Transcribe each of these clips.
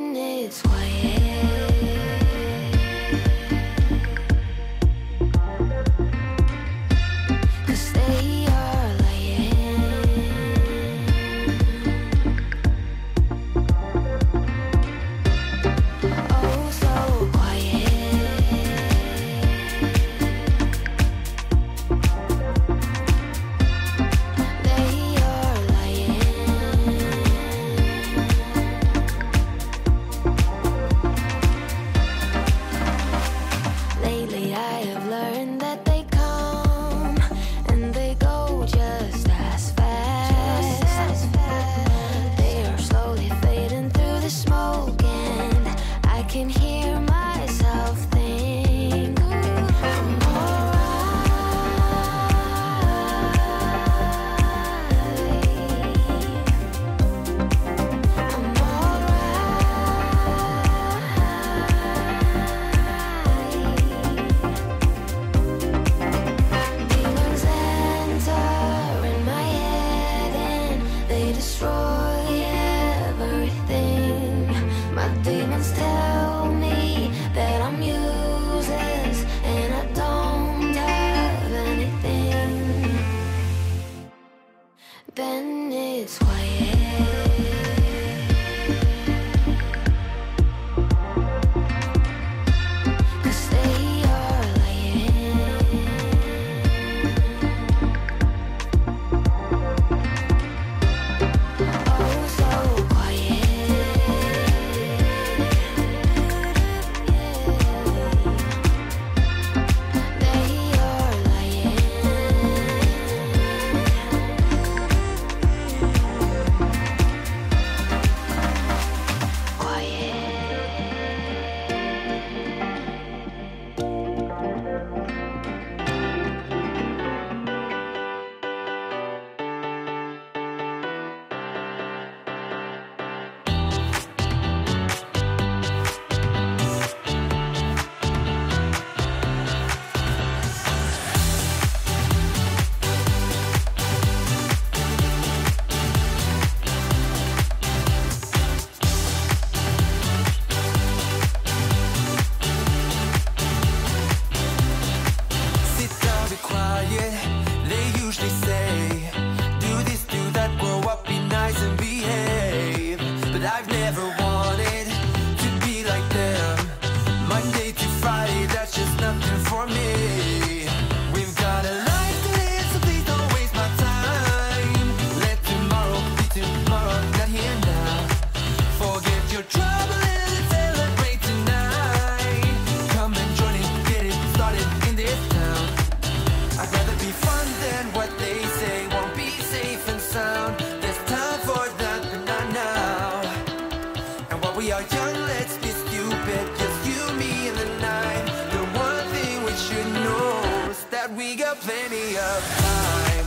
Then it's quiet. Then it's quiet. Plenty of time.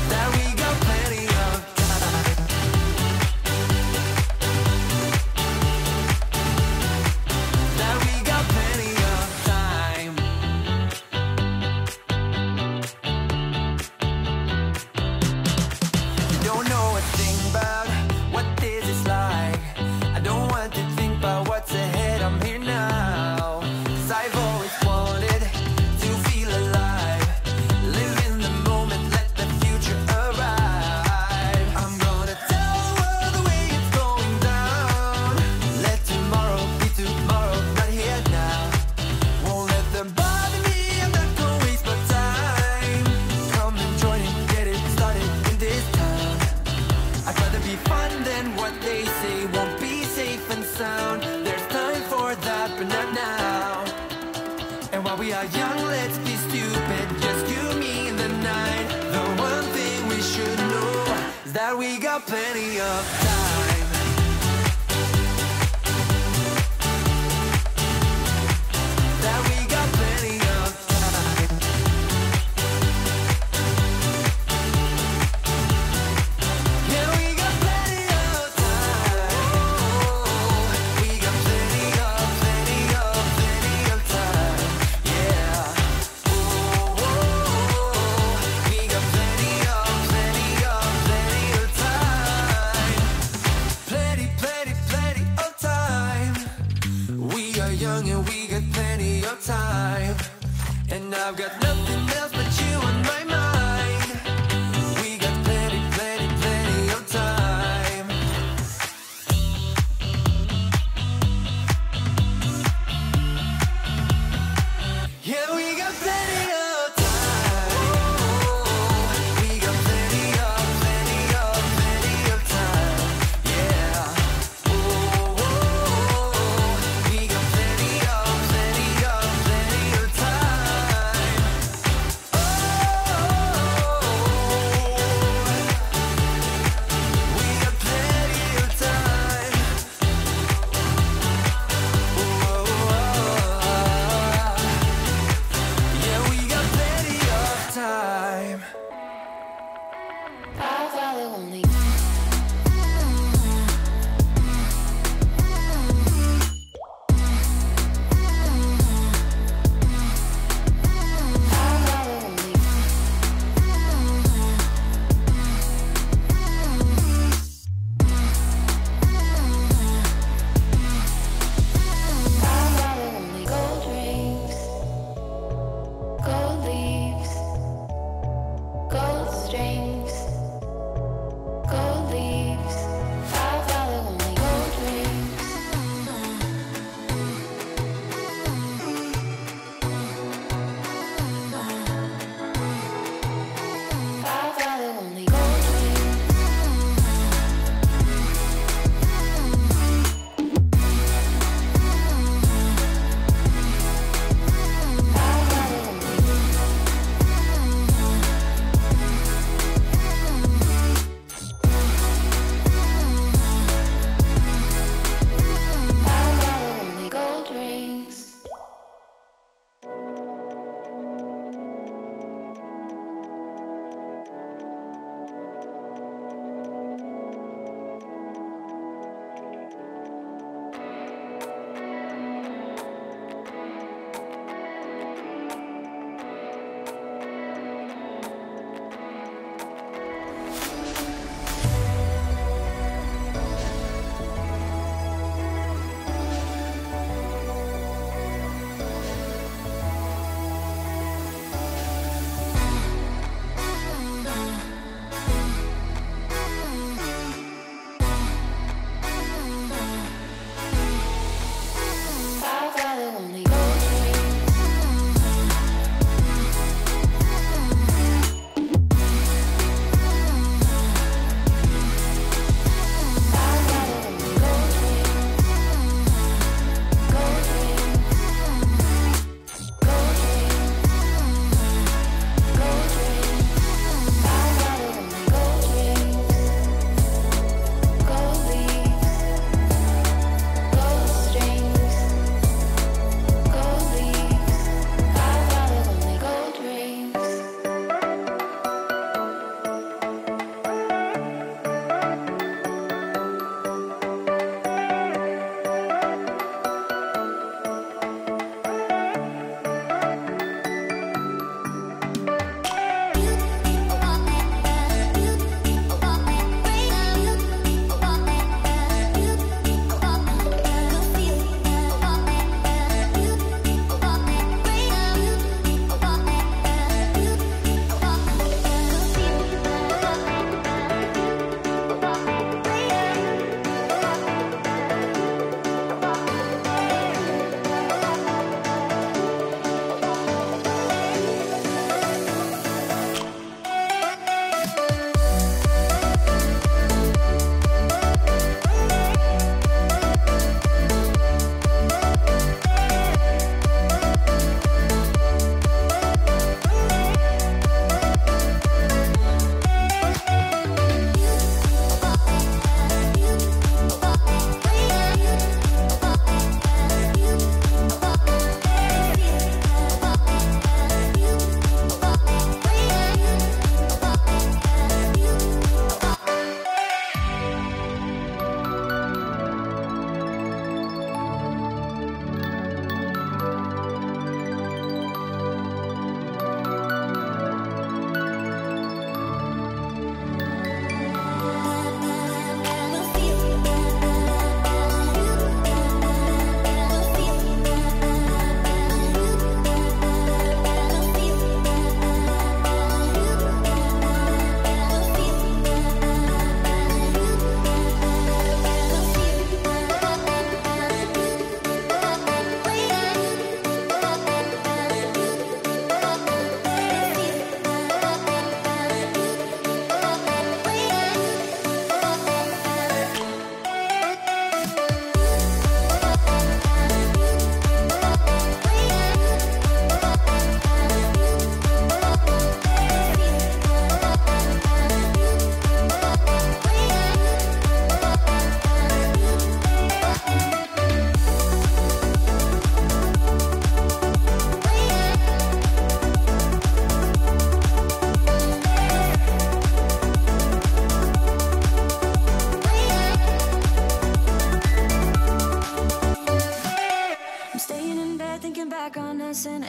That we got plenty of time. That we got plenty of time. You don't know a thing about what this is like. I don't want to think about what's ahead. I'm here now. 'Cause I've always wanted to feel alive. Live in the moment, let the future arrive. I'm gonna tell the world the way it's going down. Let tomorrow be tomorrow, not here now. Won't let them bother me, I'm not gonna waste my time. Come and join and get it started in this town. I'd rather be fun than what they say won't be safe and sound. There's time for that, but not now. And while we are young, let's be stupid. Just you, me, and the night. The one thing we should know is that we got plenty of time. That we got plenty of time. Yeah, we got plenty of time. We got plenty of time. Yeah. We got plenty of time.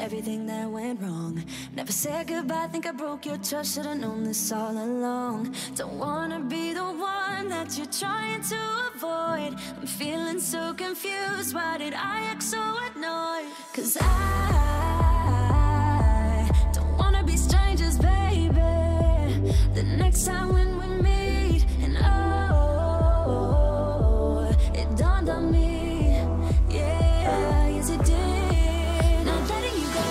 everything that went wrong. Never said goodbye, think I broke your trust. Should've known this all along. Don't wanna be the one that you're trying to avoid. I'm feeling so confused, why did I act so annoyed? 'Cause I don't wanna be strangers, baby. The next time when we meet, and oh, it dawned on me, yeah, yes it did. Not letting you go,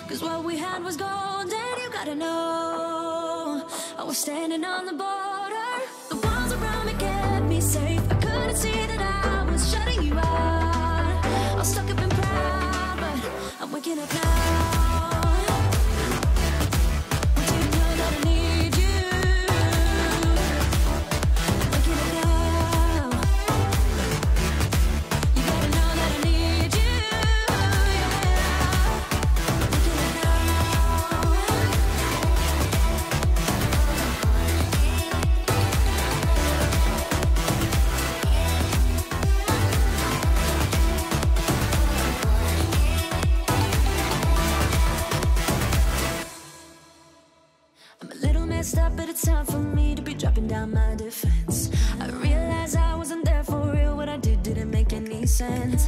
'cause what we had was gold, and you gotta know, I was standing on the border. The walls around me kept me safe. I couldn't see that I was shutting you out. I was stuck up and proud, but I'm waking up now. Up, but it's time for me to be dropping down my defense. I realized I wasn't there for real. What I did didn't make any sense.